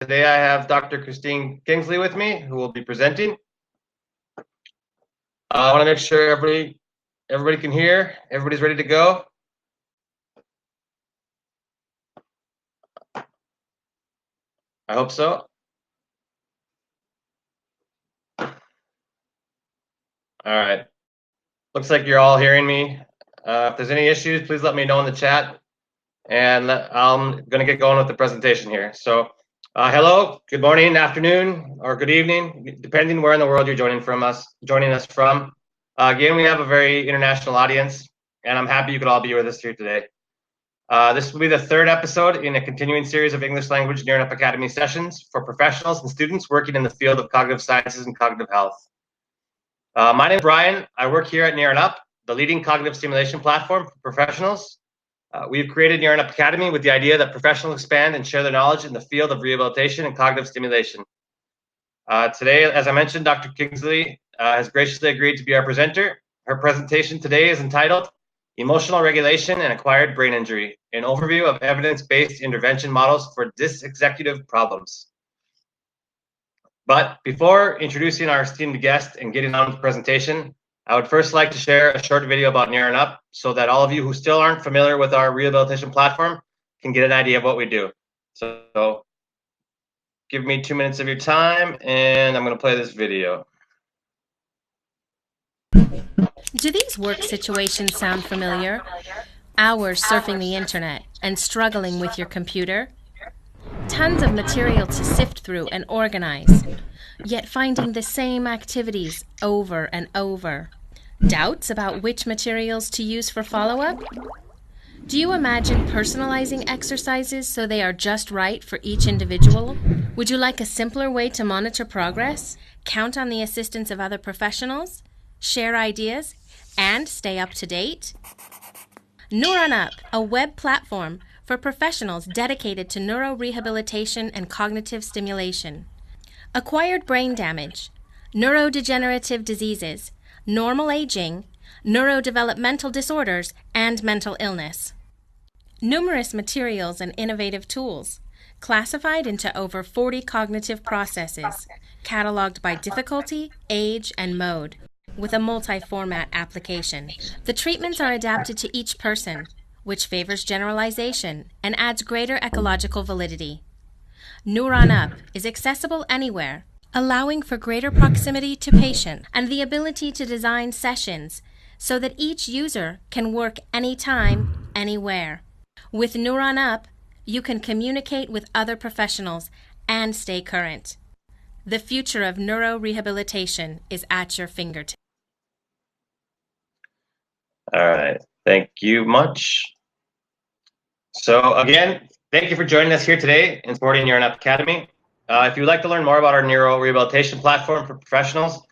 Today I have Dr. Kristine Kingsley with me, who will be presenting. I want to make sure everybody can hear. Everybody's ready to go. I hope so. All right. Looks like you're all hearing me. If there's any issues, please let me know in the chat. And I'm going to get going with the presentation here. So, hello, good morning, afternoon, or good evening, depending where in the world you're joining us from. Again, we have a very international audience, and I'm happy you could all be with us here today. This will be the third episode in a continuing series of English language NeuronUP Academy sessions for professionals and students working in the field of cognitive sciences and cognitive health. My name is Brian. I work here at NeuronUP, the leading cognitive stimulation platform for professionals. We've created NeuronUP Academy with the idea that professionals expand and share their knowledge in the field of rehabilitation and cognitive stimulation. Today, as I mentioned, Dr. Kingsley has graciously agreed to be our presenter. Her presentation today is entitled Emotional Regulation and Acquired Brain Injury, an overview of evidence-based intervention models for dysexecutive problems. But before introducing our esteemed guest and getting on with the presentation, I would first like to share a short video about NeuronUP so that all of you who still aren't familiar with our rehabilitation platform can get an idea of what we do. So give me 2 minutes of your time and I'm going to play this video. Do these work situations sound familiar? Hours surfing the internet and struggling with your computer? Tons of material to sift through and organize, yet finding the same activities over and over. Doubts about which materials to use for follow-up? Do you imagine personalizing exercises so they are just right for each individual? Would you like a simpler way to monitor progress, count on the assistance of other professionals, share ideas, and stay up to date? NeuronUP, a web platform for professionals dedicated to neurorehabilitation and cognitive stimulation. Acquired brain damage, neurodegenerative diseases, normal aging, neurodevelopmental disorders, and mental illness. Numerous materials and innovative tools, classified into over 40 cognitive processes, cataloged by difficulty, age, and mode, with a multi-format application. The treatments are adapted to each person, which favors generalization and adds greater ecological validity. NeuronUP is accessible anywhere, allowing for greater proximity to patient and the ability to design sessions so that each user can work anytime, anywhere. With NeuronUP, you can communicate with other professionals and stay current. The future of neurorehabilitation is at your fingertips. All right, thank you much. So again, thank you for joining us here today in supporting NeuronUP Academy. If you'd like to learn more about our neurorehabilitation platform for professionals,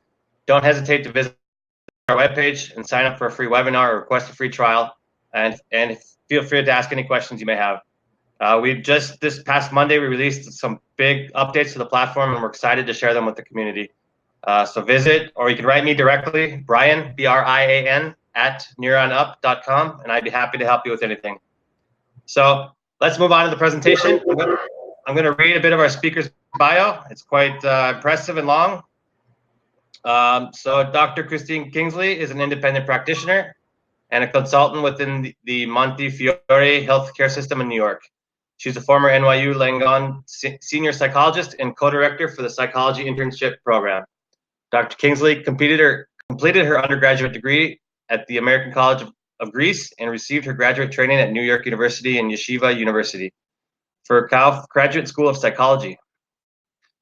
don't hesitate to visit our webpage and sign up for a free webinar or request a free trial, and feel free to ask any questions you may have. This past Monday, we released some big updates to the platform, and we're excited to share them with the community. So visit, or you can write me directly, Brian, B-R-I-A-N, @neuronup.com, and I'd be happy to help you with anything. So let's move on to the presentation. I'm going to read a bit of our speaker's bio. It's quite impressive and long. So Dr. Kristine Kingsley is an independent practitioner and a consultant within the Montefiore healthcare system in New York. She's a former NYU Langone senior psychologist and co-director for the psychology internship program. Dr. Kingsley completed her undergraduate degree at the American College of Greece and received her graduate training at New York University and Yeshiva University for Graduate School of Psychology.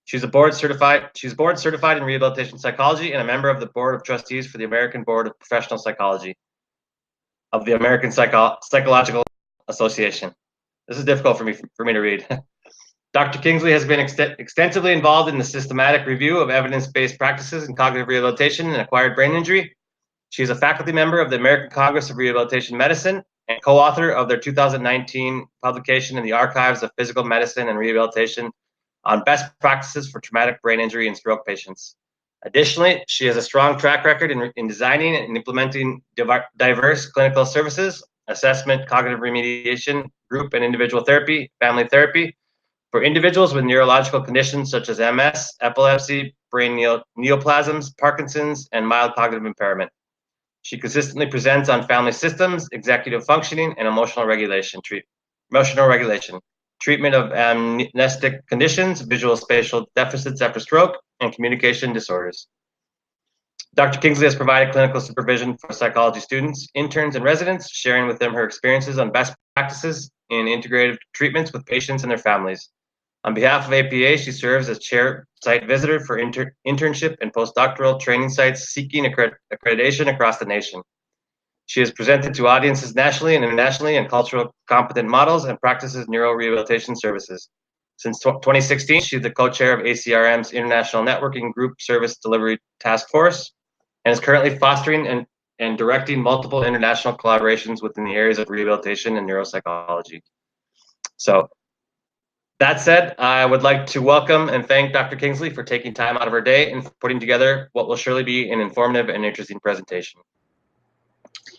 She's board certified in rehabilitation psychology and a member of the Board of Trustees for the American Board of Professional Psychology of the American Psychological Association. This is difficult for me to read. Dr. Kingsley has been extensively involved in the systematic review of evidence-based practices in cognitive rehabilitation and acquired brain injury. She is a faculty member of the American Congress of Rehabilitation Medicine and co-author of their 2019 publication in the Archives of Physical Medicine and Rehabilitation on best practices for traumatic brain injury and stroke patients. Additionally, she has a strong track record in designing and implementing diverse clinical services, assessment, cognitive remediation, group and individual therapy, family therapy, for individuals with neurological conditions such as MS, epilepsy, brain neoplasms, Parkinson's, and mild cognitive impairment. She consistently presents on family systems, executive functioning, and emotional regulation, treatment of amnestic conditions, visual spatial deficits after stroke, and communication disorders. Dr. Kingsley has provided clinical supervision for psychology students, interns, and residents, sharing with them her experiences on best practices in integrative treatments with patients and their families. On behalf of APA, she serves as chair site visitor for internship and postdoctoral training sites seeking accreditation across the nation. She has presented to audiences nationally and internationally in cultural competent models and practices neurorehabilitation services. Since 2016, she's the co-chair of ACRM's International Networking Group Service Delivery Task Force and is currently fostering and directing multiple international collaborations within the areas of rehabilitation and neuropsychology. So, that said, I would like to welcome and thank Dr. Kingsley for taking time out of her day and for putting together what will surely be an informative and interesting presentation.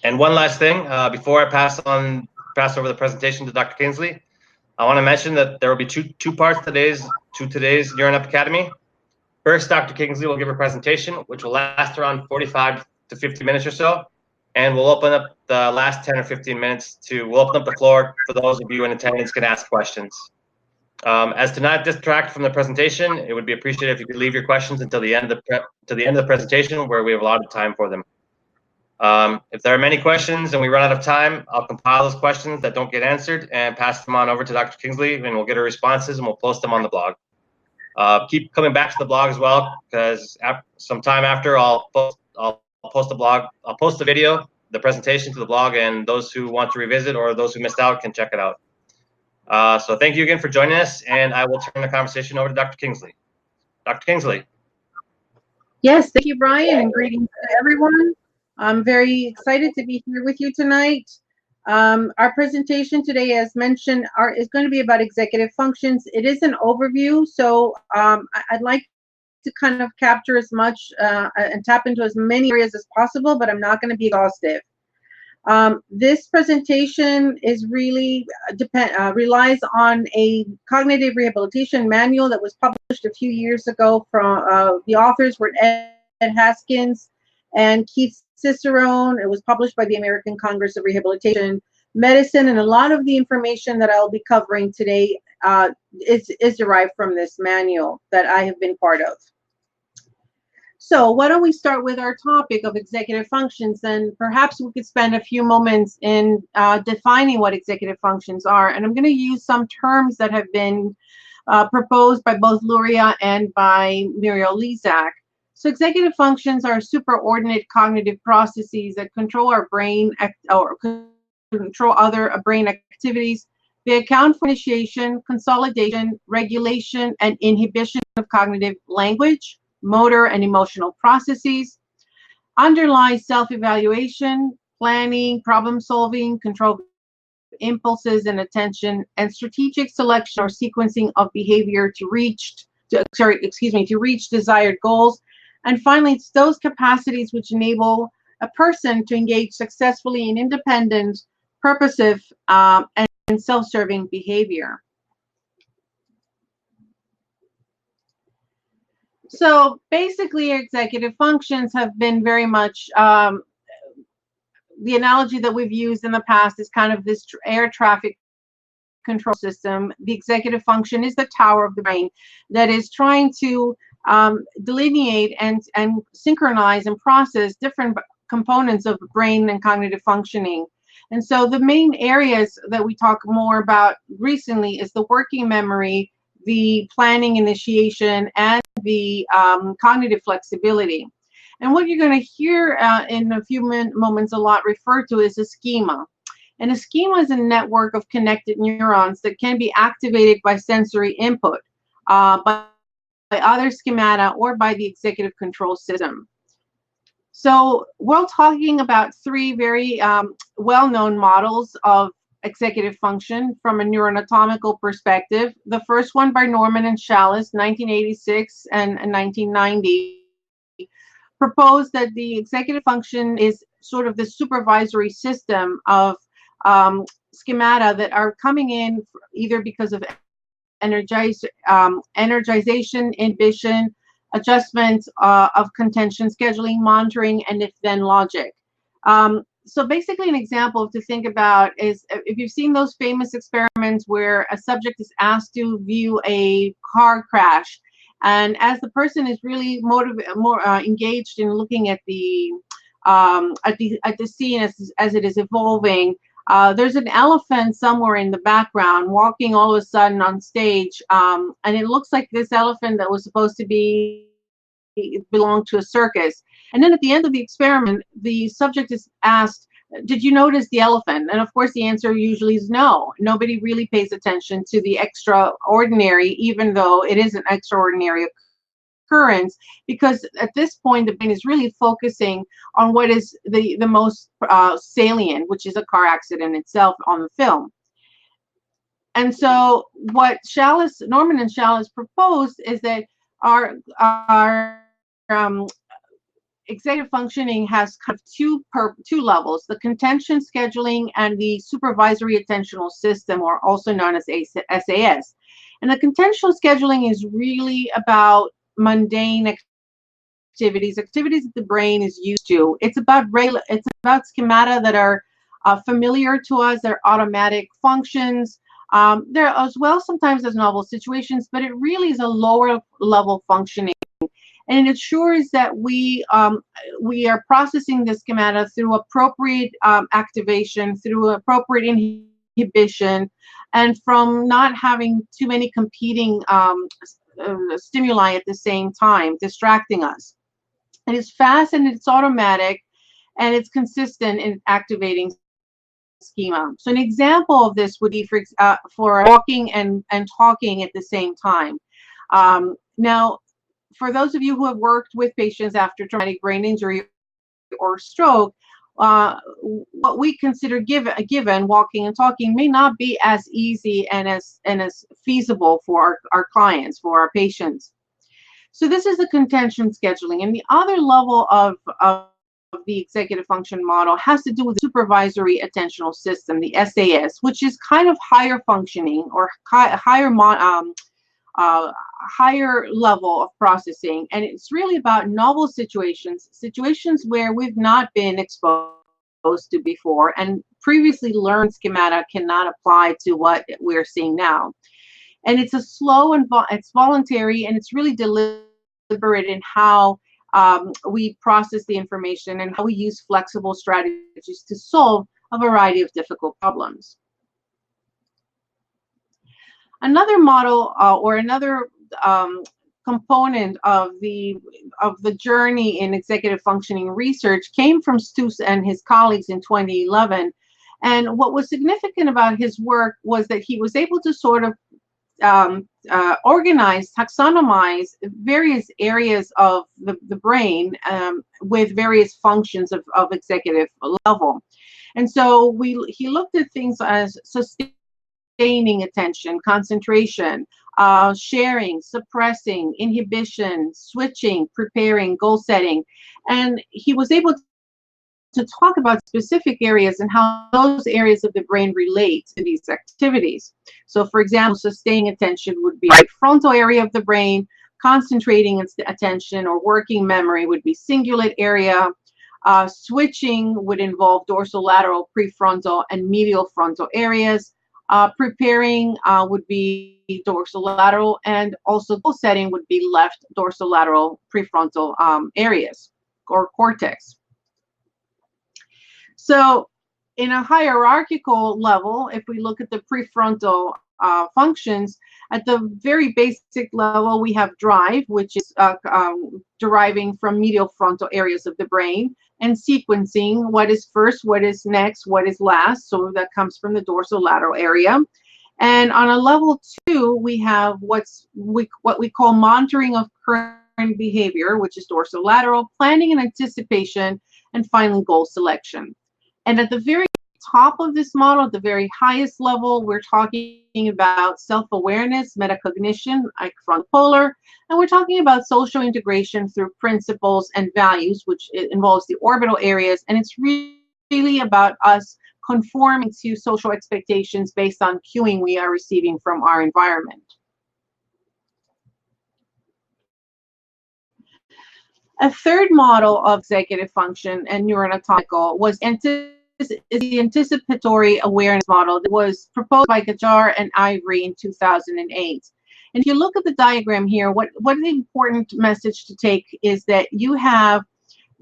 And one last thing, before I pass over the presentation to Dr. Kingsley, I want to mention that there will be two parts to today's NeuronUP Academy. First, Dr. Kingsley will give a presentation, which will last around 45 to 50 minutes or so, and we'll open up the last 10 or 15 minutes we'll open up the floor for those of you in attendance can ask questions. As to not distract from the presentation, it would be appreciated if you could leave your questions until the end of the presentation, where we have allotted time for them. If there are many questions and we run out of time, I'll compile those questions that don't get answered and pass them on over to Dr. Kingsley, and we'll get her responses and we'll post them on the blog. Keep coming back to the blog as well, because sometime after I'll post the blog. I'll post the video, the presentation to the blog, and those who want to revisit or those who missed out can check it out. So thank you again for joining us, and I will turn the conversation over to Dr. Kingsley. Dr. Kingsley. Yes, thank you, Brian, and greetings to everyone. I'm very excited to be here with you tonight. Our presentation today, as mentioned, is going to be about executive functions. It is an overview, so I'd like to kind of capture as much and tap into as many areas as possible, but I'm not going to be exhaustive. This presentation is really relies on a cognitive rehabilitation manual that was published a few years ago from the authors were Ed Haskins and Keith Cicero. It was published by the American Congress of Rehabilitation Medicine, and a lot of the information that I'll be covering today is derived from this manual that I have been part of. So why don't we start with our topic of executive functions, and perhaps we could spend a few moments in defining what executive functions are. And I'm going to use some terms that have been proposed by both Luria and by Muriel Lezak. So executive functions are superordinate cognitive processes that control our brain or control other brain activities. They account for initiation, consolidation, regulation, and inhibition of cognitive language, motor, and emotional processes, underlie self-evaluation, planning, problem solving, control impulses and attention, and strategic selection or sequencing of behavior to reach desired goals. And finally, it's those capacities which enable a person to engage successfully in independent, purposive, and self-serving behavior. So basically, executive functions have been very much, the analogy that we've used in the past is kind of this air traffic control system. The executive function is the tower of the brain that is trying to delineate and synchronize and process different components of brain and cognitive functioning. And so the main areas that we talk more about recently is the working memory, the planning initiation, and the cognitive flexibility. And what you're going to hear in a few moments a lot referred to is a schema. And a schema is a network of connected neurons that can be activated by sensory input, by other schemata, or by the executive control system. So we're talking about three very well-known models of executive function from a neuroanatomical perspective. The first one by Norman and Chalice, 1986 and 1990, proposed that the executive function is sort of the supervisory system of schemata that are coming in either because of energization, inhibition, adjustments of contention, scheduling, monitoring, and if-then logic. So basically an example to think about is if you've seen those famous experiments where a subject is asked to view a car crash, and as the person is really engaged in looking at the scene as it is evolving, there's an elephant somewhere in the background walking all of a sudden on stage, and it looks like this elephant that was supposed to belong to a circus. And then at the end of the experiment, the subject is asked, did you notice the elephant? And of course the answer usually is no. Nobody really pays attention to the extraordinary, even though it is an extraordinary occurrence, because at this point the brain is really focusing on what is the most salient, which is a car accident itself on the film. And so what Norman and Chalice proposed is that our executive functioning has kind of two levels: the contention, scheduling, and the supervisory attentional system, or also known as SAS. And the contentional scheduling is really about mundane activities that the brain is used to. It's about schemata that are familiar to us. They're automatic functions. There as well sometimes as novel situations, but it really is a lower level functioning. And it ensures that we are processing the schemata through appropriate activation, through appropriate inhibition, and from not having too many competing stimuli at the same time, distracting us. And it's fast and it's automatic and it's consistent in activating schema. So an example of this would be for walking and talking at the same time. Now, for those of you who have worked with patients after traumatic brain injury or stroke, what we consider given, walking and talking, may not be as easy and as feasible for our clients, for our patients. So this is the contention scheduling. And the other level of the executive function model has to do with the supervisory attentional system, the SAS, which is kind of higher functioning or higher level of processing. And it's really about novel situations where we've not been exposed to before, and previously learned schemata cannot apply to what we're seeing now. And it's a slow and it's voluntary, and it's really deliberate in how we process the information and how we use flexible strategies to solve a variety of difficult problems. Another model or another component of the journey in executive functioning research came from Stoos and his colleagues in 2011. And what was significant about his work was that he was able to sort of organize, taxonomize various areas of the brain with various functions of executive level. And so he looked at things as sustaining attention, concentration, sharing, suppressing, inhibition, switching, preparing, goal setting. And he was able to talk about specific areas and how those areas of the brain relate to these activities. So for example, sustaining attention would be the frontal area of the brain, concentrating attention or working memory would be cingulate area, switching would involve dorsolateral, prefrontal, and medial frontal areas, preparing would be dorsolateral, and also goal setting would be left dorsolateral prefrontal areas or cortex. So in a hierarchical level, if we look at the prefrontal functions, at the very basic level, we have drive, which is deriving from medial frontal areas of the brain, and sequencing, what is first, what is next, what is last. So that comes from the dorsolateral area. And on a level 2, we have what we call monitoring of current behavior, which is dorsolateral, planning and anticipation, and finally goal selection. And at the very top of this model, at the very highest level, we're talking about self-awareness, metacognition, like front polar, and we're talking about social integration through principles and values, which involves the orbital areas, and it's really about us conforming to social expectations based on cueing we are receiving from our environment. A third model of executive function and neuroanatomical was the anticipatory awareness model that was proposed by Gajar and Ivory in 2008. And if you look at the diagram here, what the important message to take is that you have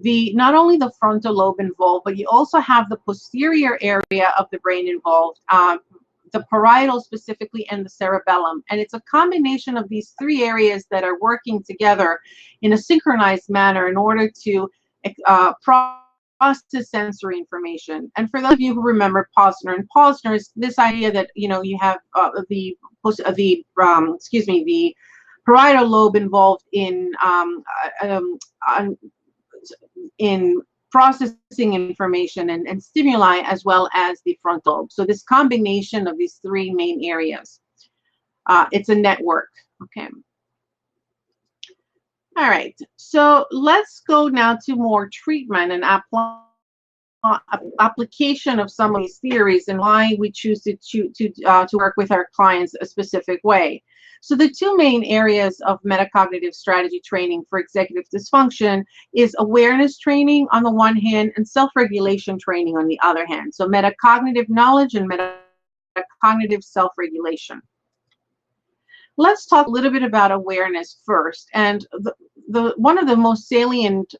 not only the frontal lobe involved, but you also have the posterior area of the brain involved, the parietal specifically, and the cerebellum. And it's a combination of these three areas that are working together in a synchronized manner in order to process sensory information. And for those of you who remember Posner and Posner's, this idea that you have the parietal lobe involved in processing information and stimuli, as well as the frontal lobe. So this combination of these three main areas, it's a network. Okay. All right. So let's go now to more treatment and application of some of these theories and why we choose to work with our clients a specific way. So the two main areas of metacognitive strategy training for executive dysfunction is awareness training on the one hand and self-regulation training on the other hand. So metacognitive knowledge and metacognitive self-regulation. Let's talk a little bit about awareness first. And one of the most salient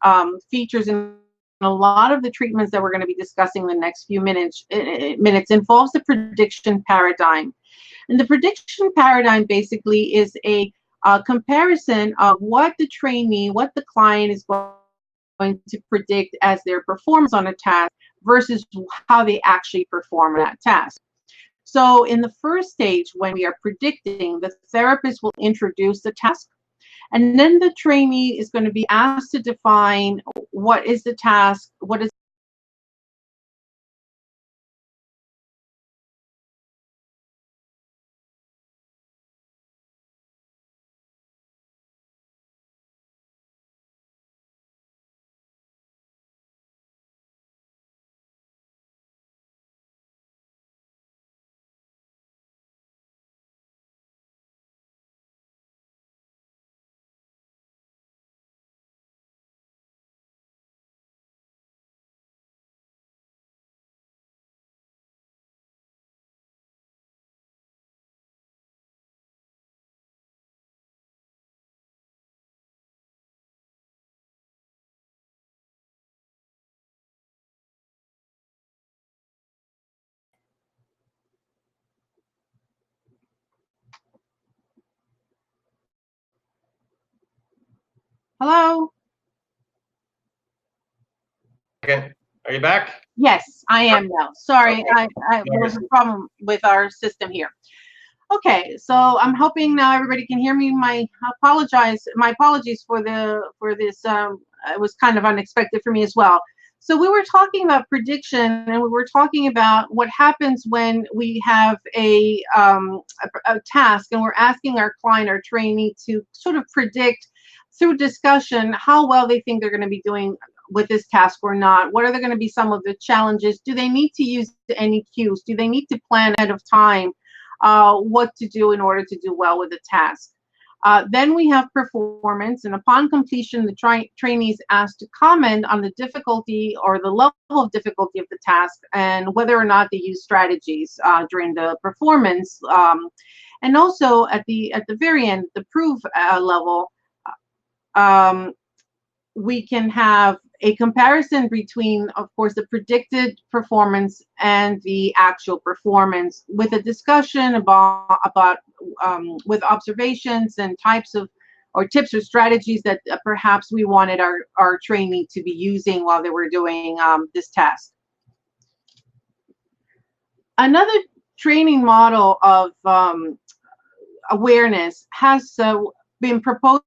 features in a lot of the treatments that we're going to be discussing in the next few minutes involves the prediction paradigm. And the prediction paradigm basically is a comparison of what the trainee, what the client is going to predict as their performance on a task versus how they actually perform that task. So in the first stage, when we are predicting, the therapist will introduce the task, and then the trainee is going to be asked to define what is the task, what is Hello? Okay. Are you back? Yes, I am now. Sorry, Okay. there was a problem with our system here. Okay, so I'm hoping now everybody can hear me. My apologies for this. It was kind of unexpected for me as well. So we were talking about prediction, and we were talking about what happens when we have a task, and we're asking our client or trainee to sort of predict through discussion how well they think they're going to be doing with this task or not. What are going to be some of the challenges? Do they need to use any cues? Do they need to plan ahead of time what to do in order to do well with the task? Then we have performance, and upon completion, the trainee is asked to comment on the difficulty or the level of difficulty of the task and whether or not they use strategies during the performance. And also at the very end, the proof level, we can have a comparison between, of course, the predicted performance and the actual performance, with a discussion about with observations and types of or tips or strategies that perhaps we wanted our trainee to be using while they were doing this task. Another training model of awareness has been proposed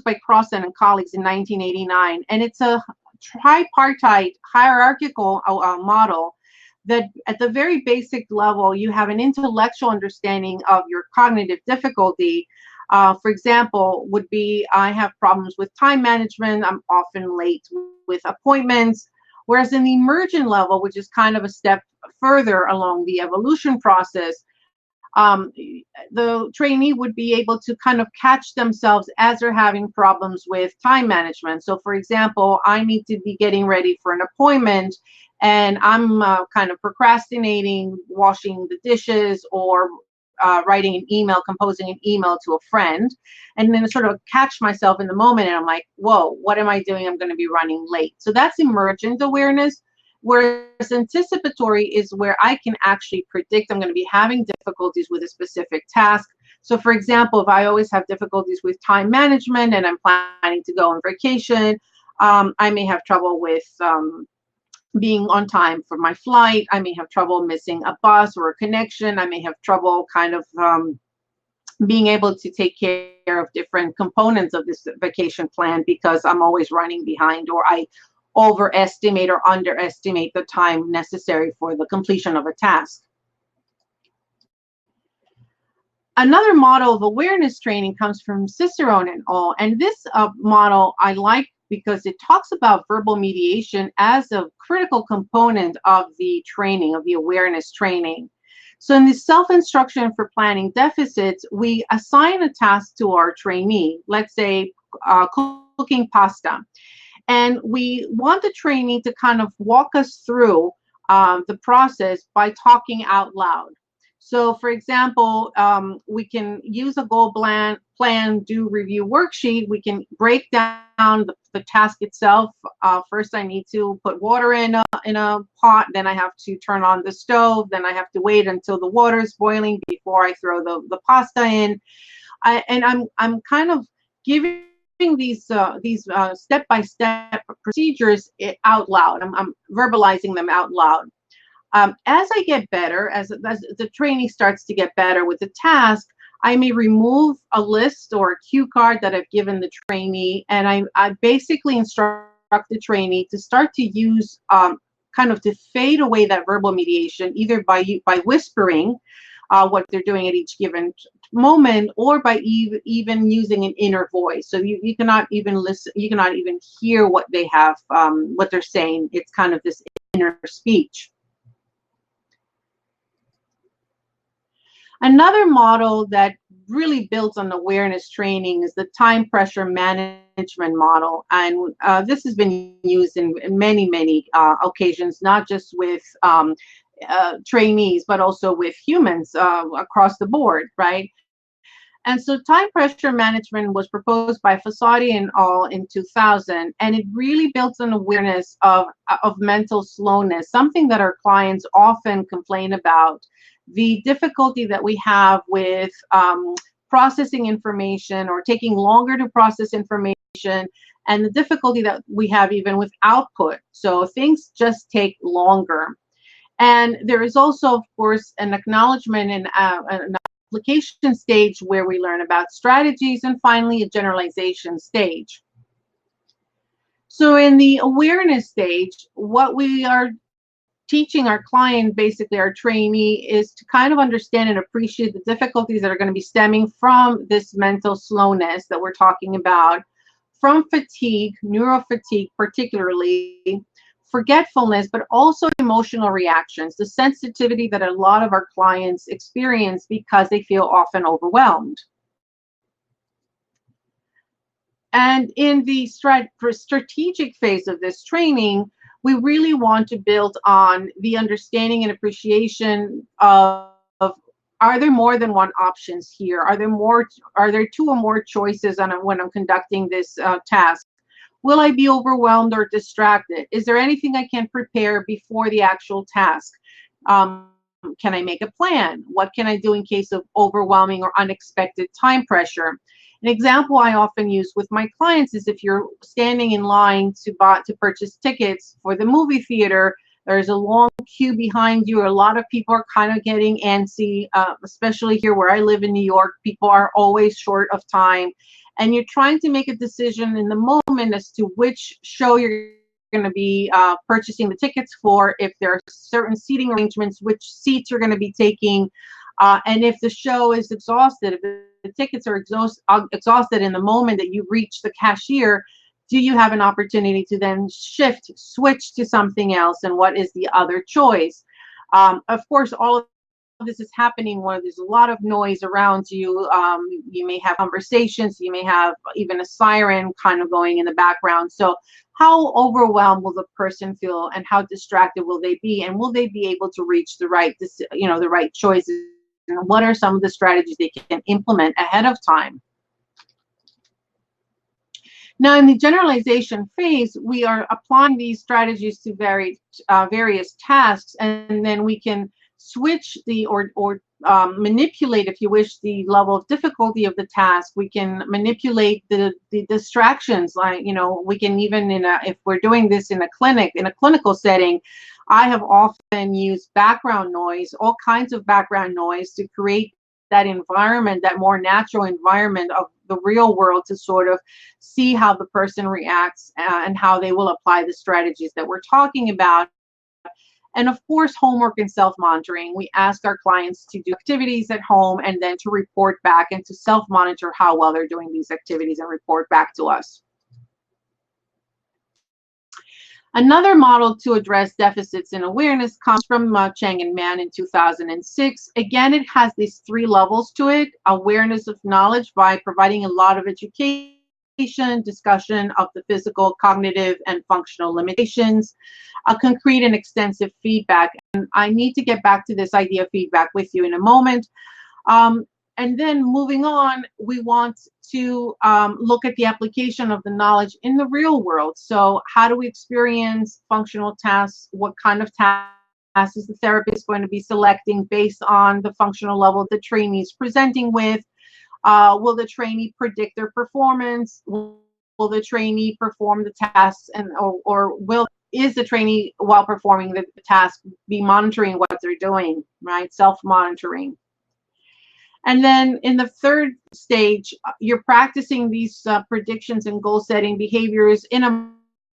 by Crossan and colleagues in 1989, and it's a tripartite hierarchical model that at the very basic level you have an intellectual understanding of your cognitive difficulty. For example, would be I have problems with time management, I'm often late with appointments, whereas in the emergent level, which is kind of a step further along the evolution process, the trainee would be able to kind of catch themselves as they're having problems with time management. So for example, I need to be getting ready for an appointment and I'm kind of procrastinating, washing the dishes or writing an email, composing an email to a friend, and then sort of catch myself in the moment and I'm like, whoa, what am I doing? I'm going to be running late. So that's emergent awareness. Whereas anticipatory is where I can actually predict I'm going to be having difficulties with a specific task. So for example, if I always have difficulties with time management and I'm planning to go on vacation, I may have trouble with being on time for my flight. I may have trouble missing a bus or a connection. I may have trouble kind of being able to take care of different components of this vacation plan because I'm always running behind, or I overestimate or underestimate the time necessary for the completion of a task. Another model of awareness training comes from Cicero and all, and this model I like because it talks about verbal mediation as a critical component of the training, of the awareness training. So in the self-instruction for planning deficits, we assign a task to our trainee, let's say cooking pasta. And we want the trainee to kind of walk us through the process by talking out loud. So for example, we can use a goal plan, do review worksheet. We can break down the task itself. First, I need to put water in a pot. Then I have to turn on the stove. Then I have to wait until the water is boiling before I throw the pasta in. I'm kind of giving these step-by-step procedures out loud. I'm verbalizing them out loud. As I get better, as the trainee starts to get better with the task, I may remove a list or a cue card that I've given the trainee, and I basically instruct the trainee to start to use kind of to fade away that verbal mediation, either by whispering what they're doing at each given moment, or by even using an inner voice. So you cannot even listen, you cannot even hear what they have, what they're saying. It's kind of this inner speech. Another model that really builds on awareness training is the time pressure management model. And this has been used in many occasions, not just with trainees, but also with humans across the board, right? And so time pressure management was proposed by Fossati and al. In 2000, and it really builds an awareness of mental slowness, something that our clients often complain about. The difficulty that we have with processing information, or taking longer to process information, and the difficulty that we have even with output. So things just take longer. And there is also, of course, an acknowledgement and an application stage where we learn about strategies, and finally a generalization stage. So in the awareness stage, what we are teaching our client, basically our trainee, is to kind of understand and appreciate the difficulties that are going to be stemming from this mental slowness that we're talking about, from fatigue, neurofatigue particularly, forgetfulness, but also emotional reactions, the sensitivity that a lot of our clients experience because they feel often overwhelmed. And in the strategic phase of this training, we really want to build on the understanding and appreciation of are there more than one options here? Are there two or more choices when I'm conducting this task? Will I be overwhelmed or distracted? Is there anything I can prepare before the actual task? Can I make a plan? What can I do in case of overwhelming or unexpected time pressure? An example I often use with my clients is if you're standing in line to purchase tickets for the movie theater, there's a long queue behind you. A lot of people are kind of getting antsy, especially here where I live in New York. People are always short of time. And you're trying to make a decision in the moment as to which show you're going to be purchasing the tickets for, if there are certain seating arrangements, which seats you're going to be taking, and if the show is exhausted, if the tickets are exhausted in the moment that you reach the cashier, do you have an opportunity to then switch to something else, and what is the other choice? Of course, all of this is happening when there's a lot of noise around you. You may have conversations, you may have even a siren kind of going in the background. So how overwhelmed will the person feel, and how distracted will they be, and will they be able to reach the right, the right choices? And what are some of the strategies they can implement ahead of time? Now, in the generalization phase, we are applying these strategies to various tasks, and then we can switch or manipulate, if you wish, the level of difficulty of the task. We can manipulate the distractions. Like, we can even, if we're doing this in a clinical setting, I have often used background noise, all kinds of background noise, to create that environment, that more natural environment of the real world, to sort of see how the person reacts and how they will apply the strategies that we're talking about. And of course, homework and self-monitoring. We ask our clients to do activities at home and then to report back and to self-monitor how well they're doing these activities and report back to us. Another model to address deficits in awareness comes from Cheng and Mann in 2006. Again, it has these 3 levels to it: awareness of knowledge by providing a lot of education, discussion of the physical, cognitive, and functional limitations, a concrete and extensive feedback. And I need to get back to this idea of feedback with you in a moment. And then moving on, we want to look at the application of the knowledge in the real world. So how do we experience functional tasks? What kind of tasks is the therapist going to be selecting based on the functional level the trainee is presenting with? Will the trainee predict their performance? Will the trainee perform the tasks, or is the trainee, while performing the task, be monitoring what they're doing, right? Self-monitoring. And then in the third stage, you're practicing these predictions and goal-setting behaviors in a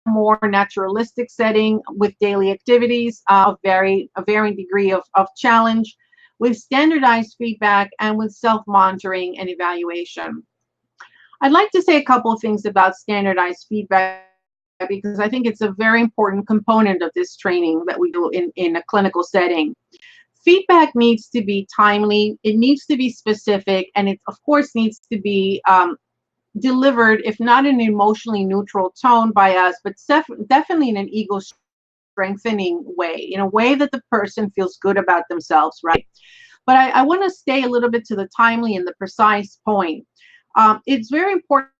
more naturalistic setting with daily activities of a varying degree of challenge, with standardized feedback and with self-monitoring and evaluation. I'd like to say a couple of things about standardized feedback, because I think it's a very important component of this training that we do in a clinical setting. Feedback needs to be timely, it needs to be specific, and it, of course, needs to be delivered, if not in an emotionally neutral tone by us, but definitely in an ego-strengthening way, in a way that the person feels good about themselves, right? But I want to stay a little bit to the timely and the precise point. It's very important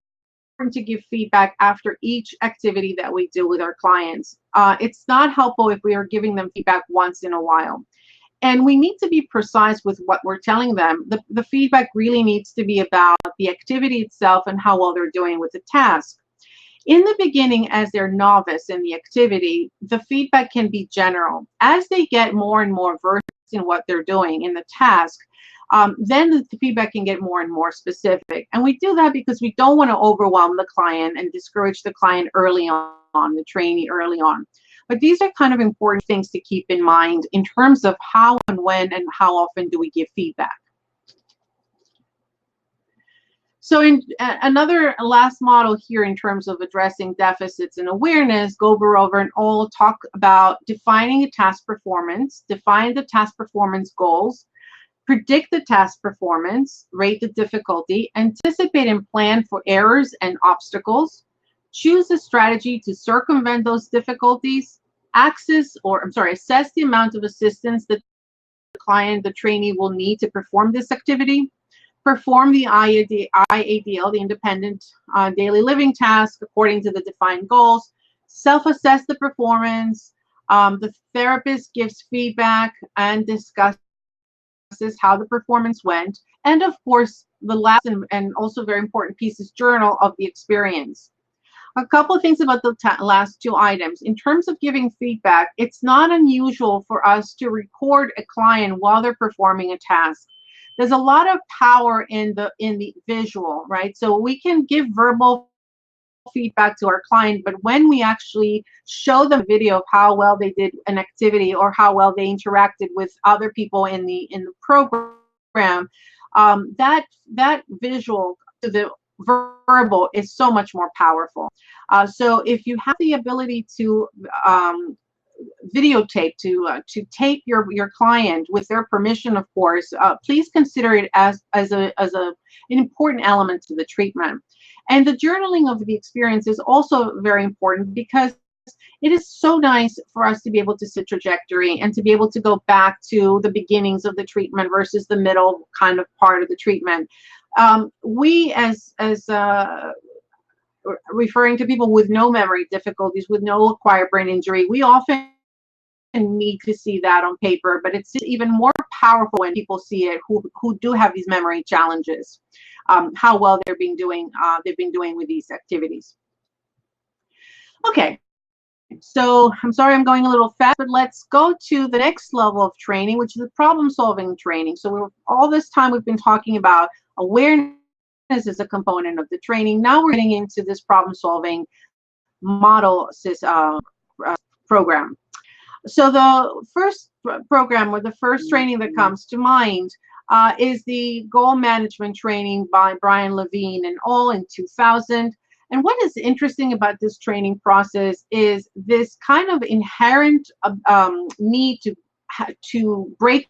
to give feedback after each activity that we do with our clients. It's not helpful if we are giving them feedback once in a while. And we need to be precise with what we're telling them. The feedback really needs to be about the activity itself and how well they're doing with the task. In the beginning, as they're novice in the activity, the feedback can be general. As they get more and more versed in what they're doing in the task, then the feedback can get more and more specific. And we do that because we don't want to overwhelm the client and discourage the client early on, the trainee early on. But these are kind of important things to keep in mind in terms of how and when and how often do we give feedback. So in another last model here in terms of addressing deficits in awareness, go over and all talk about defining a task performance, define the task performance goals, predict the task performance, rate the difficulty, anticipate and plan for errors and obstacles, choose a strategy to circumvent those difficulties, assess the amount of assistance that the trainee will need to perform this activity, perform the IADL, the independent daily living task according to the defined goals, self-assess the performance, the therapist gives feedback and discusses how the performance went, and of course, the last and also very important piece is journal of the experience. A couple of things about the last 2 items. In terms of giving feedback, it's not unusual for us to record a client while they're performing a task. There's a lot of power in the visual, right? So we can give verbal feedback to our client, but when we actually show them a video of how well they did an activity or how well they interacted with other people in the program, that visual to the verbal is so much more powerful. So if you have the ability to videotape, to tape your client with their permission, of course, please consider it as an important element to the treatment. And the journaling of the experience is also very important, because it is so nice for us to be able to see trajectory and to be able to go back to the beginnings of the treatment versus the middle kind of part of the treatment. We as referring to people with no memory difficulties, with no acquired brain injury, we often need to see that on paper, but it's even more powerful when people see it who do have these memory challenges, how well they've been doing with these activities. Okay, so I'm sorry I'm going a little fast, but let's go to the next level of training, which is the problem-solving training. So all this time we've been talking about awareness as a component of the training. Now we're getting into this problem-solving model program. So the first program, or the first training that comes to mind, is the goal management training by Brian Levine and all in 2000. And what is interesting about this training process is this kind of inherent need to break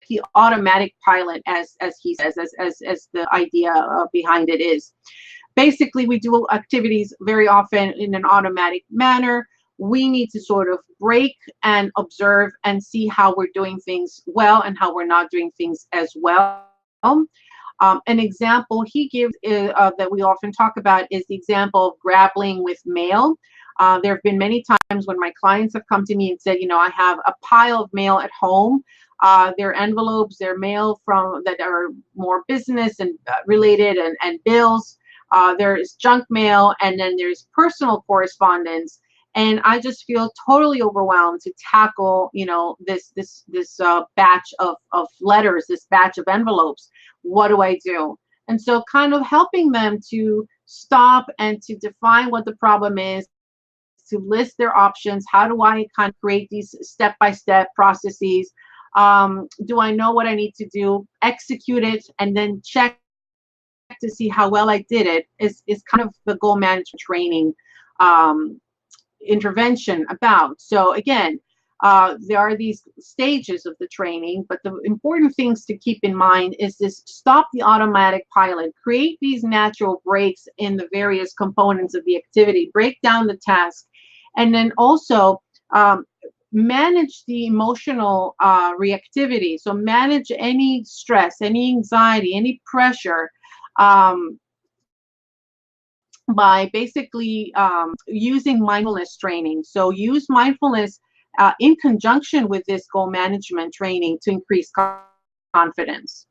the automatic pilot, as he says, as the idea behind it is. Basically, we do activities very often in an automatic manner. We need to sort of break and observe and see how we're doing things well and how we're not doing things as well. An example he gives that we often talk about is the example of grappling with mail. There have been many times when my clients have come to me and said, you know, I have a pile of mail at home. They're envelopes, they're mail that are more business and related, and bills. There's junk mail, and then there's personal correspondence. And I just feel totally overwhelmed to tackle, you know, this batch of letters, this batch of envelopes. What do I do? And so kind of helping them to stop and to define what the problem is, to list their options. How do I kind of create these step-by-step processes? Do I know what I need to do? Execute it, and then check to see how well I did it is kind of the goal management training intervention about. So again, there are these stages of the training, but the important things to keep in mind is this: stop the automatic pilot, create these natural breaks in the various components of the activity, break down the task, and then also manage the emotional reactivity. So manage any stress, any anxiety, any pressure, by basically using mindfulness training. So use mindfulness in conjunction with this goal management training to increase confidence.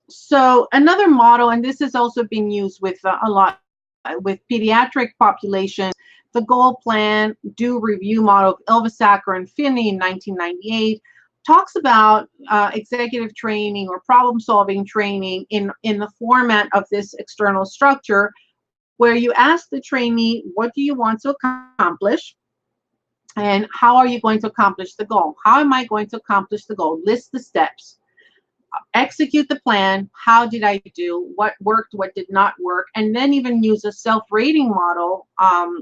So another model, and this has also been used with a lot with pediatric populations, the goal plan do review model of Elvisacker and Finney in 1998 talks about executive training or problem-solving training in the format of this external structure, where you ask the trainee, what do you want to accomplish? And how are you going to accomplish the goal? How am I going to accomplish the goal? List the steps. Execute the plan. How did I do? What worked? What did not work? And then even use a self-rating model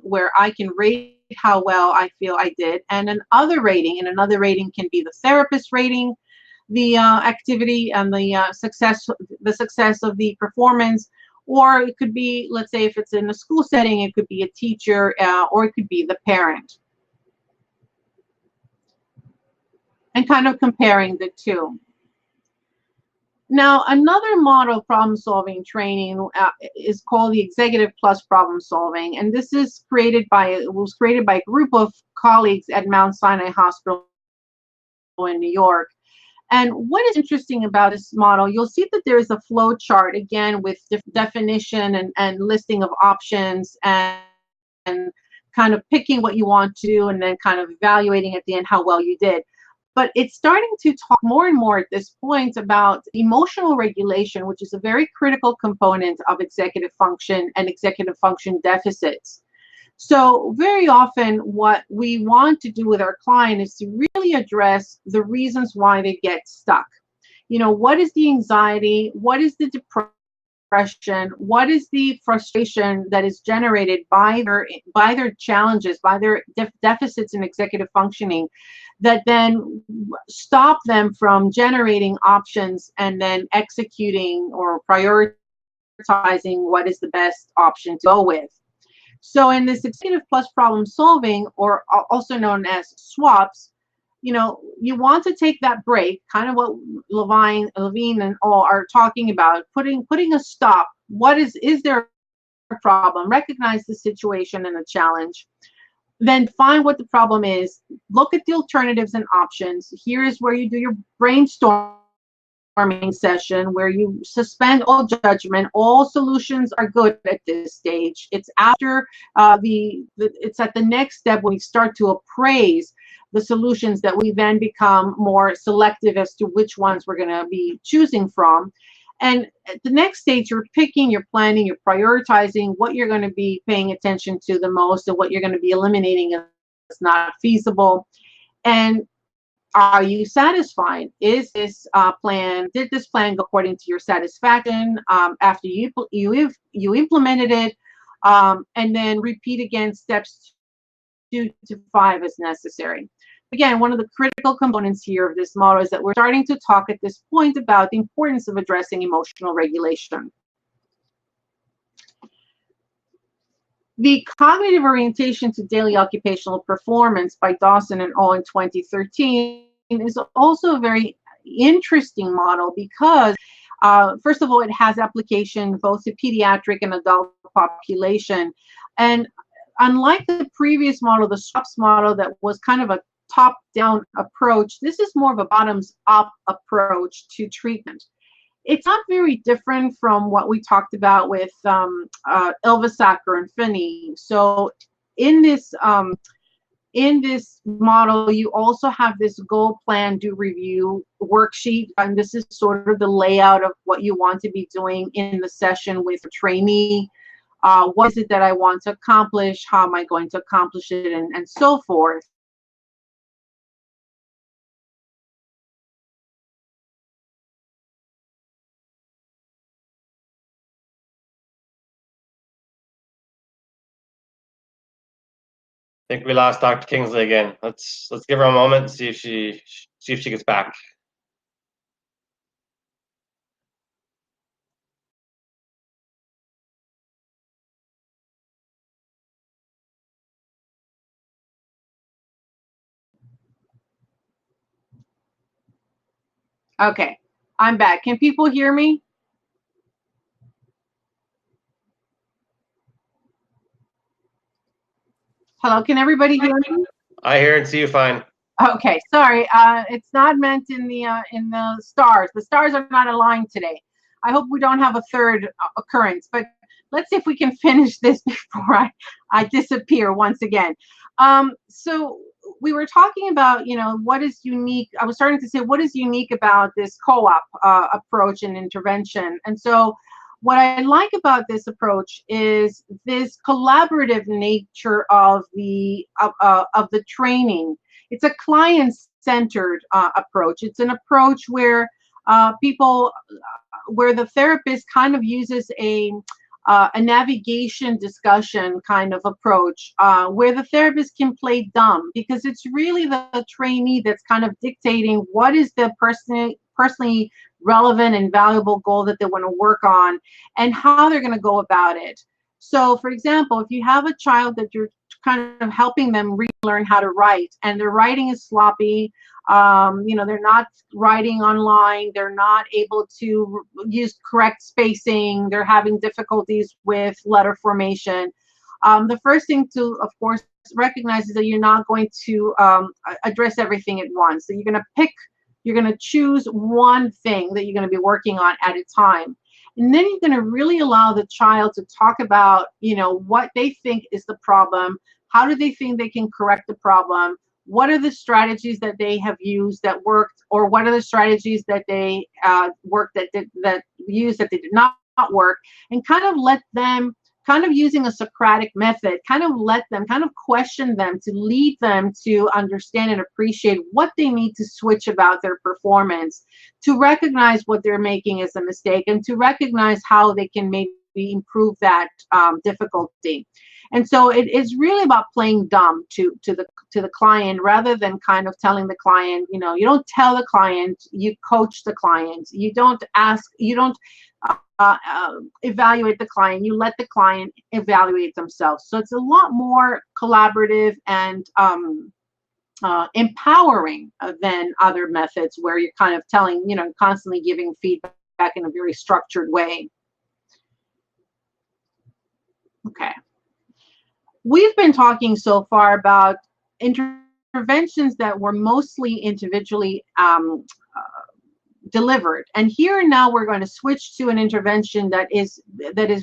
where I can rate how well I feel I did, and another rating. And another rating can be the therapist rating the activity and the success of the performance, or it could be, let's say, if it's in a school setting, it could be a teacher, or it could be the parent. And kind of comparing the two. Now, another model of problem-solving training is called the Executive Plus Problem Solving, and this is was created by a group of colleagues at Mount Sinai Hospital in New York. And what is interesting about this model, you'll see that there is a flow chart, again, with definition and listing of options and kind of picking what you want to do and then kind of evaluating at the end how well you did. But it's starting to talk more and more at this point about emotional regulation, which is a very critical component of executive function and executive function deficits. So very often what we want to do with our client is to really address the reasons why they get stuck. You know, what is the anxiety? What is the depression? depression? What is the frustration that is generated by their challenges, by their deficits in executive functioning, that then stop them from generating options and then executing or prioritizing what is the best option to go with? So in this executive plus problem solving, or also known as SWAPs, you want to take that break, kind of what Levine and all are talking about, putting a stop. What is there a problem? Recognize the situation and the challenge. Then find what the problem is. Look at the alternatives and options. Here is where you do your brainstorming session, where you suspend all judgment. All solutions are good at this stage. It's after it's at the next step when we start to appraise the solutions that we then become more selective as to which ones we're going to be choosing from. And at the next stage, you're picking, you're planning, you're prioritizing what you're going to be paying attention to the most and what you're going to be eliminating as not feasible. And are you satisfied? Is this did this plan go according to your satisfaction after you implemented it? And then repeat again steps 2 to 5 as necessary. Again, one of the critical components here of this model is that we're starting to talk at this point about the importance of addressing emotional regulation. The Cognitive Orientation to Daily Occupational Performance by Dawson et al. In 2013 is also a very interesting model because, first of all, it has application both to pediatric and adult population. And unlike the previous model, the SWAPS model that was kind of a top-down approach, this is more of a bottoms-up approach to treatment. It's not very different from what we talked about with Ilvasacker and Finney. So in this model, you also have this goal, plan, do, review worksheet, and this is sort of the layout of what you want to be doing in the session with a trainee. What is it that I want to accomplish? How am I going to accomplish it? And so forth. I think we lost Dr. Kingsley again. Let's give her a moment and see if she gets back. Okay, I'm back. Can people hear me? Hello, can everybody hear me? I hear and see you fine. Okay, sorry. It's not meant in the stars. The stars are not aligned today. I hope we don't have a third occurrence, but let's see if we can finish this before I disappear once again. So we were talking about, what is unique. I was starting to say, what is unique about this co-op approach and intervention? And so what I like about this approach is this collaborative nature of the training. It's a client-centered approach. It's an approach where where the therapist kind of uses a navigation discussion kind of approach, where the therapist can play dumb, because it's really the trainee that's kind of dictating what is the personally relevant and valuable goal that they want to work on and how they're going to go about it. So, for example, if you have a child that you're kind of helping them relearn how to write and their writing is sloppy, they're not writing online, they're not able to use correct spacing, they're having difficulties with letter formation. The first thing to, of course, recognize is that you're not going to address everything at once. So you're going to choose one thing that you're going to be working on at a time. And then you're going to really allow the child to talk about, what they think is the problem. How do they think they can correct the problem? What are the strategies that they have used that worked, or what are the strategies that they used that they did not work? And kind of let them kind of using a Socratic method, kind of question them to lead them to understand and appreciate what they need to switch about their performance, to recognize what they're making as a mistake, and to recognize how they can maybe improve that difficulty. And so it is really about playing dumb to the client, rather than kind of telling the client, you know, you don't tell the client, you coach the client. You don't evaluate the client, you let the client evaluate themselves. So it's a lot more collaborative and empowering than other methods where you're kind of telling, you know, constantly giving feedback in a very structured way. Okay. We've been talking so far about interventions that were mostly individually delivered, and here now we're going to switch to an intervention that is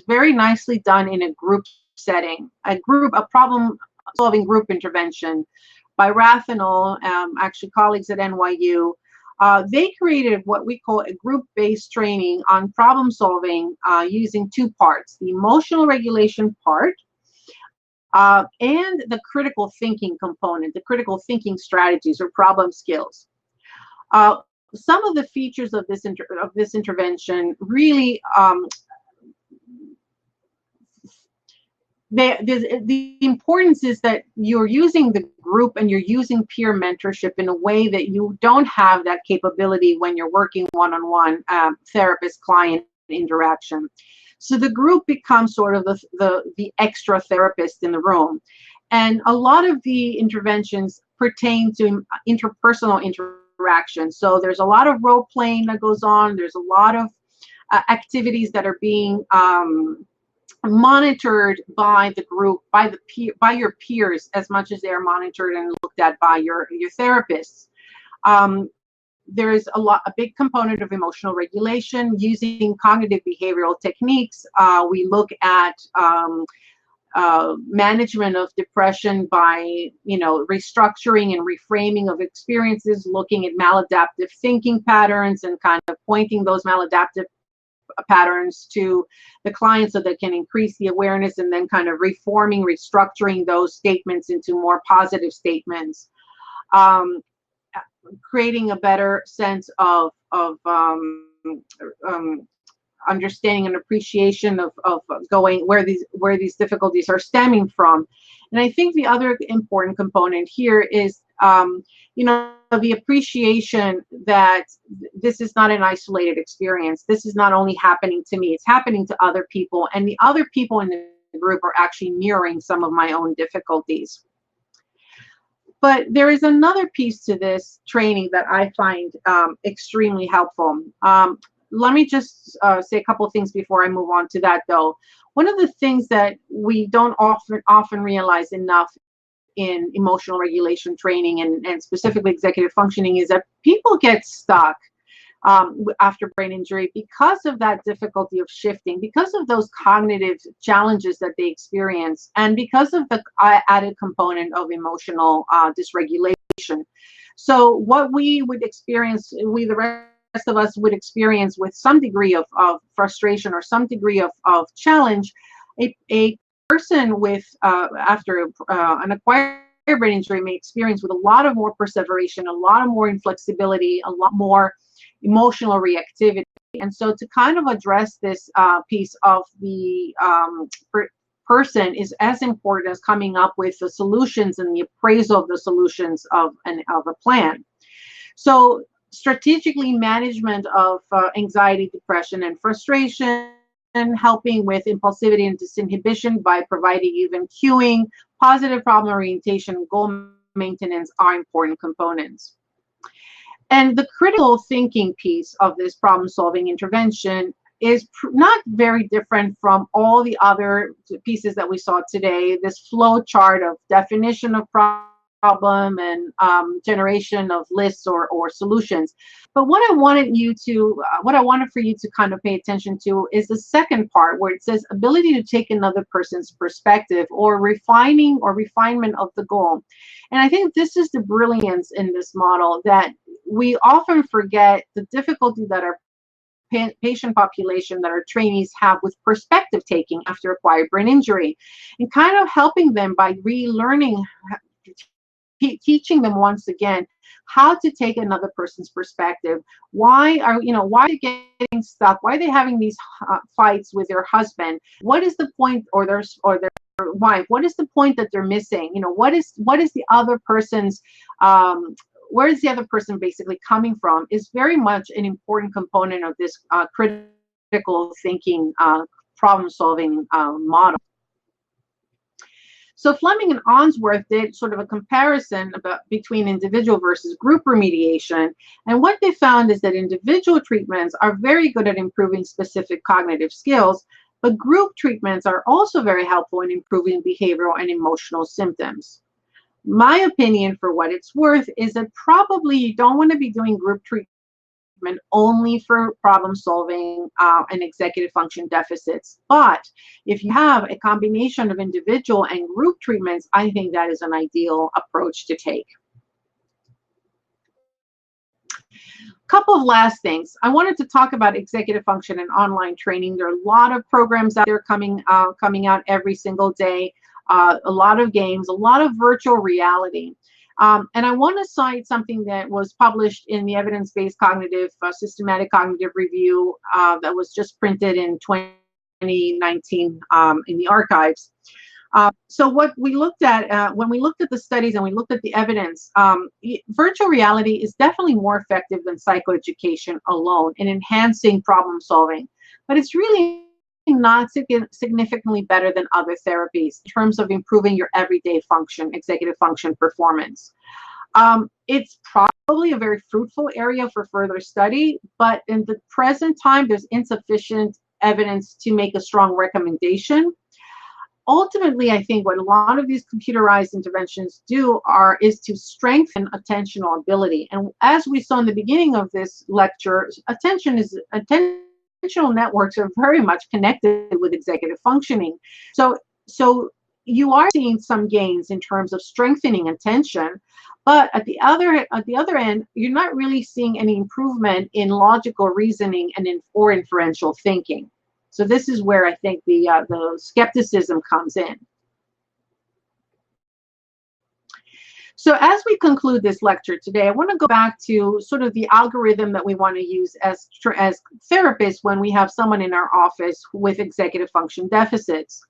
very nicely done in a group setting, a problem-solving group intervention by Rathanol, actually colleagues at NYU. They created what we call a group-based training on problem solving using two parts: the emotional regulation part and the critical thinking component, the critical thinking strategies or problem skills. Some of the features of this intervention really, the importance is that you're using the group and you're using peer mentorship in a way that you don't have that capability when you're working one-on-one therapist-client interaction. So the group becomes sort of the extra therapist in the room. And a lot of the interventions pertain to interpersonal interaction. So there's a lot of role playing that goes on. There's a lot of activities that are being monitored by the group, by your peers, as much as they are monitored and looked at by your therapists. There is a big component of emotional regulation using cognitive behavioral techniques. We look at management of depression by, you know, restructuring and reframing of experiences, looking at maladaptive thinking patterns and kind of pointing those maladaptive patterns to the client so they can increase the awareness, and then kind of restructuring those statements into more positive statements. Creating a better sense of understanding and appreciation of going where these difficulties are stemming from. And I think the other important component here is you know, the appreciation that this is not an isolated experience. This is not only happening to me, it's happening to other people, and the other people in the group are actually mirroring some of my own difficulties. But there is another piece to this training that I find extremely helpful. Let me just say a couple of things before I move on to that, though. One of the things that we don't often realize enough in emotional regulation training and specifically executive functioning is that people get stuck after brain injury because of that difficulty of shifting, because of those cognitive challenges that they experience, and because of the added component of emotional dysregulation. So what we would experience, the rest of us would experience with some degree of frustration or some degree of challenge, a person with after an acquired brain injury may experience with a lot of more perseveration, a lot of more inflexibility, a lot more emotional reactivity. And so to kind of address this piece of the person is as important as coming up with the solutions and the appraisal of the solutions of a plan. So strategically management of anxiety, depression, and frustration, and helping with impulsivity and disinhibition by providing even cueing, positive problem orientation, and goal maintenance are important components. And the critical thinking piece of this problem-solving intervention is not very different from all the other pieces that we saw today. This flow chart of definition of problem and generation of lists or solutions. But what I wanted for you to kind of pay attention to is the second part, where it says ability to take another person's perspective, or refining or refinement of the goal. And I think this is the brilliance in this model, that we often forget the difficulty that our patient population that our trainees have with perspective taking after acquired brain injury, and kind of helping them by relearning, teaching them once again how to take another person's perspective. Why are they getting stuck? Why are they having these fights with their husband? What is the point, or their wife? What is the point that they're missing? What is the other person's where is the other person basically coming from, is very much an important component of this critical thinking, problem solving model. So Fleming and Onsworth did sort of a comparison between individual versus group remediation. And what they found is that individual treatments are very good at improving specific cognitive skills, but group treatments are also very helpful in improving behavioral and emotional symptoms. My opinion, for what it's worth, is that probably you don't want to be doing group treatment only for problem solving and executive function deficits. But if you have a combination of individual and group treatments, I think that is an ideal approach to take. Couple of last things. I wanted to talk about executive function and online training. There are a lot of programs out there coming out every single day. A lot of games, a lot of virtual reality. And I want to cite something that was published in the Evidence-Based Cognitive Systematic Cognitive Review that was just printed in 2019 in the archives. So what we looked at, when we looked at the studies and we looked at the evidence, virtual reality is definitely more effective than psychoeducation alone in enhancing problem solving. But it's really not significantly better than other therapies in terms of improving your everyday function, executive function performance. It's probably a very fruitful area for further study, but in the present time, there's insufficient evidence to make a strong recommendation. Ultimately, I think what a lot of these computerized interventions do is to strengthen attentional ability. And as we saw in the beginning of this lecture, attentional networks are very much connected with executive functioning. So you are seeing some gains in terms of strengthening attention, but at the other end, you're not really seeing any improvement in logical reasoning and or inferential thinking. So this is where I think the skepticism comes in. So as we conclude this lecture today, I want to go back to sort of the algorithm that we want to use as therapists when we have someone in our office with executive function deficits.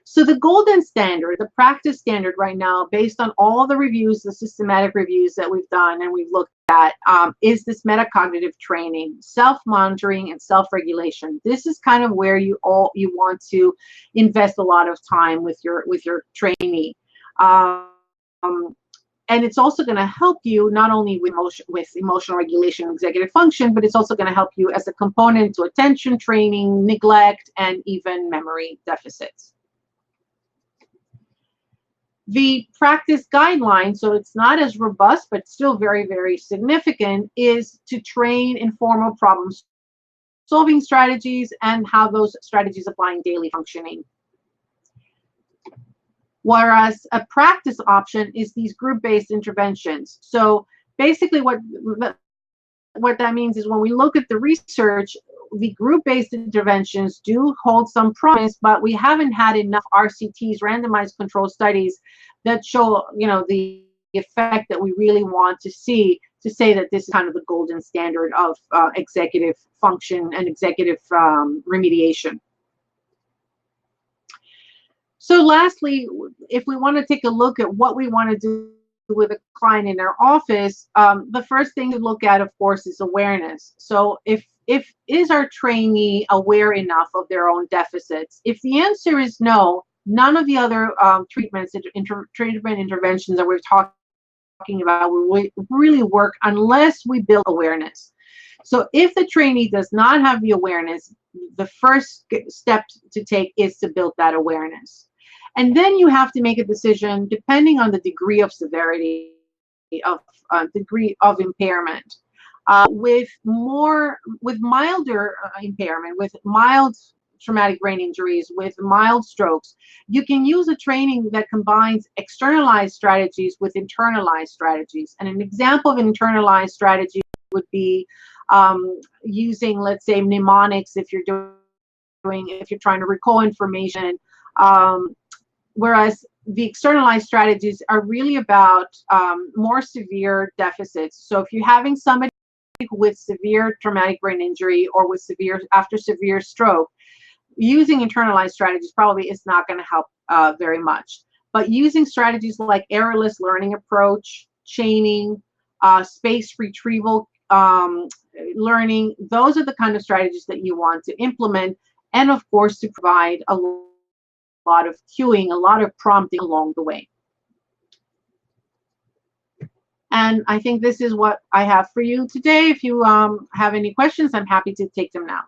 So the golden standard, the practice standard right now, based on all the reviews, the systematic reviews that we've done and we've looked at, is this metacognitive training, self-monitoring and self-regulation. This is kind of where you want to invest a lot of time with your trainee. And it's also going to help you not only with emotional regulation and executive function, but it's also going to help you as a component to attention training, neglect, and even memory deficits. The practice guideline, so it's not as robust, but still very, very significant, is to train informal problem solving strategies and how those strategies apply in daily functioning. Whereas a practice option is these group-based interventions. So basically what that means is when we look at the research, the group-based interventions do hold some promise, but we haven't had enough RCTs, randomized control studies, that show, the effect that we really want to see to say that this is kind of the golden standard of executive function and executive remediation. So lastly, if we want to take a look at what we want to do with a client in our office, the first thing to look at, of course, is awareness. So if is our trainee aware enough of their own deficits? If the answer is no, none of the other treatment interventions that we're talking about will really work unless we build awareness. So if the trainee does not have the awareness, the first step to take is to build that awareness. And then you have to make a decision depending on the degree of severity of degree of impairment. With milder impairment, with mild traumatic brain injuries, with mild strokes, you can use a training that combines externalized strategies with internalized strategies. And an example of an internalized strategy would be using, let's say, mnemonics if you're trying to recall information. Whereas the externalized strategies are really about more severe deficits. So if you're having somebody with severe traumatic brain injury or with after severe stroke, using internalized strategies probably is not going to help very much. But using strategies like errorless learning approach, chaining, space retrieval learning, those are the kind of strategies that you want to implement, and of course to provide a lot of cueing, a lot of prompting along the way. And I think this is what I have for you today. If you have any questions, I'm happy to take them now.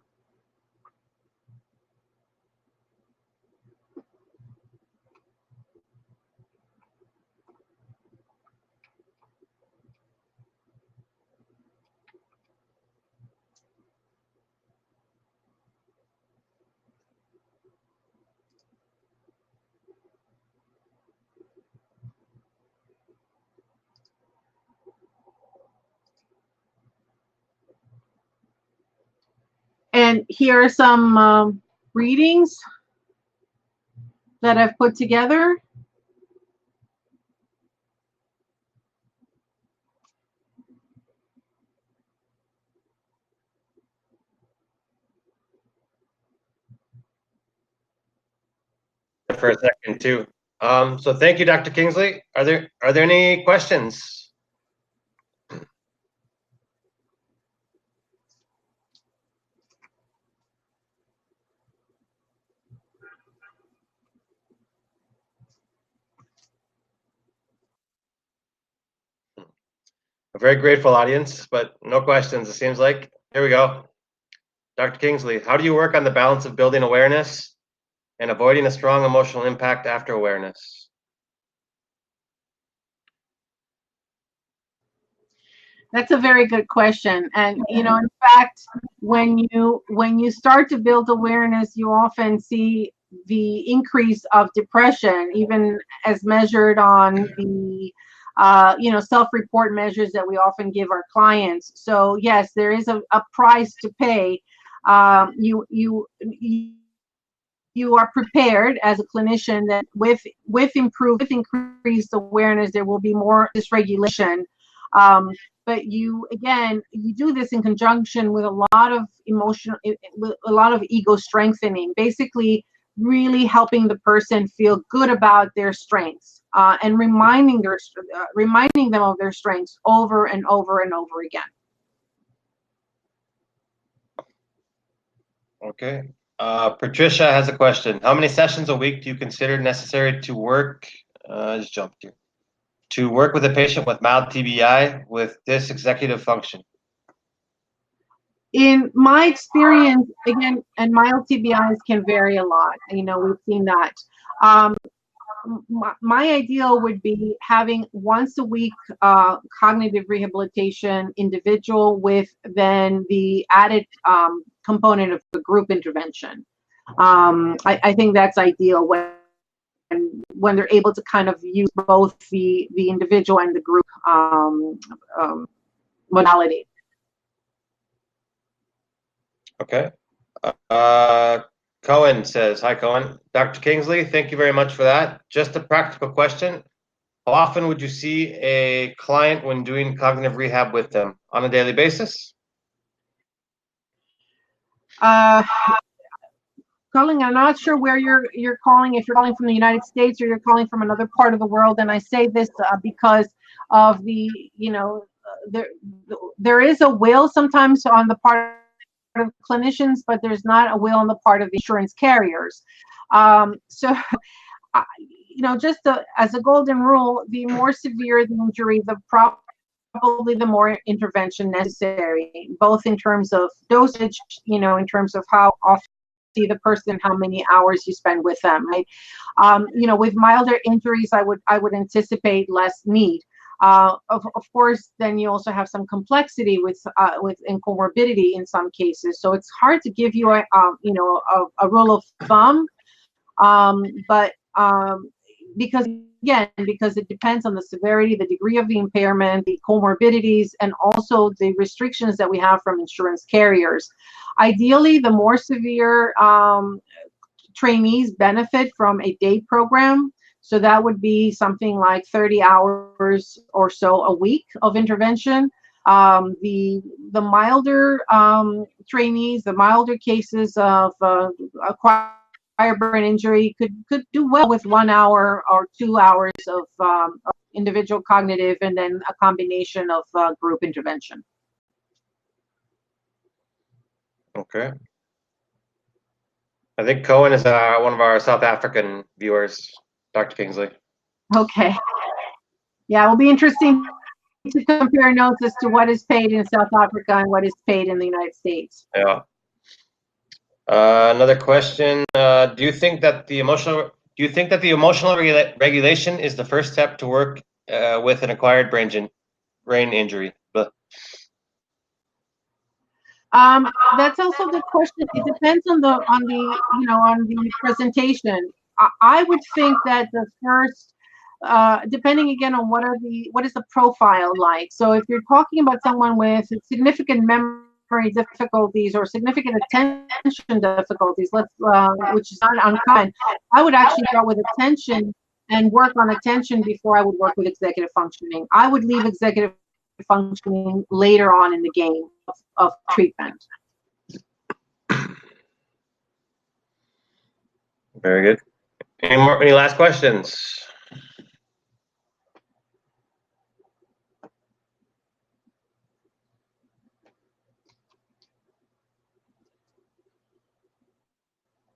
And here are some readings that I've put together. For a second too. So thank you, Dr. Kingsley. Are there any questions? A very grateful audience, but no questions, it seems like. Here we go. Dr. Kingsley, how do you work on the balance of building awareness and avoiding a strong emotional impact after awareness? That's a very good question. And you know, in fact, when you start to build awareness, you often see the increase of depression, even as measured on the self-report measures that we often give our clients. So yes, there is a price to pay. You are prepared as a clinician that with increased awareness, there will be more dysregulation. But you do this in conjunction with a lot of ego strengthening, basically really helping the person feel good about their strengths and reminding them of their strengths over and over and over again. Okay. Patricia has a question. How many sessions a week do you consider necessary to work? I just jumped here. To work with a patient with mild TBI with dysexecutive function? In my experience, again, and mild TBIs can vary a lot. You know, we've seen that. My ideal would be having once a week cognitive rehabilitation individual with then the added component of the group intervention. I think that's ideal when they're able to kind of use both the individual and the group modality. Okay. Cohen says, hi, Cohen. Dr. Kingsley, thank you very much for that. Just a practical question. How often would you see a client when doing cognitive rehab with them? On a daily basis? Calling, I'm not sure where you're calling, if you're calling from the United States or you're calling from another part of the world. And I say this because of the, there is a will sometimes on the part of clinicians, but there's not a will on the part of the insurance carriers. So, just as a golden rule, the more severe the injury, probably the more intervention necessary, both in terms of dosage, in terms of how often see the person, how many hours you spend with them. Right? With milder injuries, I would anticipate less need. Of course, then you also have some complexity with comorbidity in some cases. So it's hard to give you a rule of thumb. But because it depends on the severity, the degree of the impairment, the comorbidities, and also the restrictions that we have from insurance carriers. Ideally, the more severe trainees benefit from a day program. So that would be something like 30 hours or so a week of intervention. The milder trainees, the milder cases of acquired brain injury could do well with 1 hour or 2 hours of individual cognitive and then a combination of group intervention. Okay. I think Cohen is one of our South African viewers, Dr. Kingsley. Okay. Yeah, it will be interesting to compare notes as to what is paid in South Africa and what is paid in the United States. Yeah. Another question: do you think that the emotional regulation is the first step to work with an acquired brain injury? But that's also the question. It depends on the presentation. I would think that the first, depending again on what is the profile like. So if you're talking about someone with significant memory difficulties or significant attention difficulties, which is not uncommon, I would actually start with attention and work on attention before I would work with executive functioning. I would leave executive functioning later on in the game of treatment. Very good. Any last questions?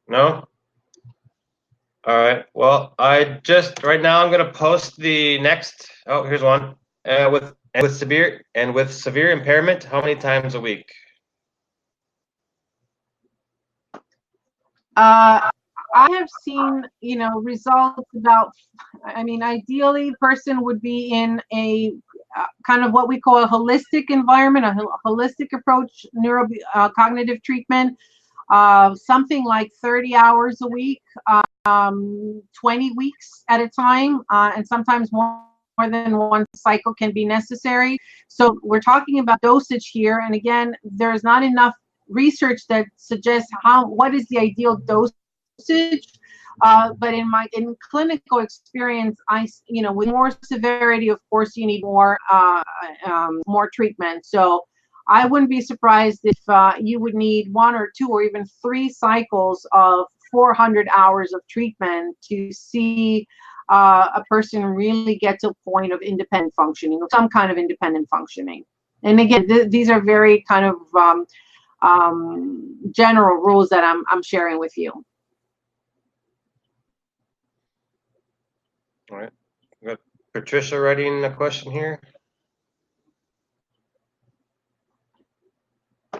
No? All right. Well, right now I'm going to post the next. Oh, here's one. With severe impairment, how many times a week? I have seen, results about, ideally person would be in a kind of what we call a holistic environment, a holistic approach, neurocognitive treatment, something like 30 hours a week, 20 weeks at a time, and sometimes more than one cycle can be necessary. So we're talking about dosage here. And again, there's not enough research that suggests what is the ideal dosage. But in clinical experience, with more severity, of course, you need more treatment. So I wouldn't be surprised if you would need 1 or 2 or even 3 cycles of 400 hours of treatment to see a person really get to a point of independent functioning, or some kind of independent functioning. And again, these are very kind of general rules that I'm sharing with you. All right. We got Patricia writing a question here.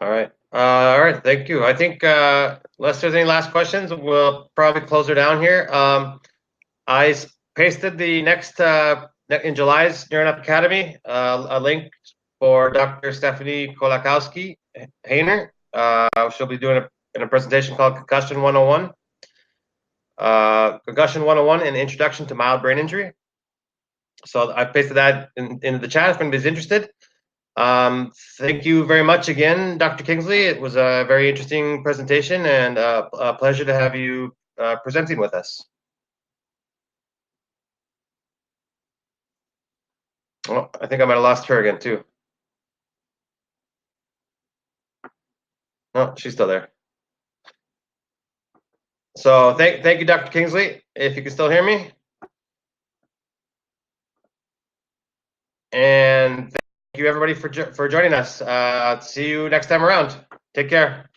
All right. All right. Thank you. I think unless there's any last questions, we'll probably close her down here. I pasted the next in July's NeuronUP Academy a link for Dr. Stephanie Kolakowski-Hayner. She'll be doing a presentation called Concussion 101. Concussion 101, an introduction to mild brain injury. So I pasted that in the chat if anybody's interested. Thank you very much again, Dr. Kingsley. It was a very interesting presentation and a pleasure to have you presenting with us. Oh, I think I might have lost her again too. No, she's still there. So thank you, Dr. Kingsley, if you can still hear me. And thank you everybody for joining us. See you next time around. Take care.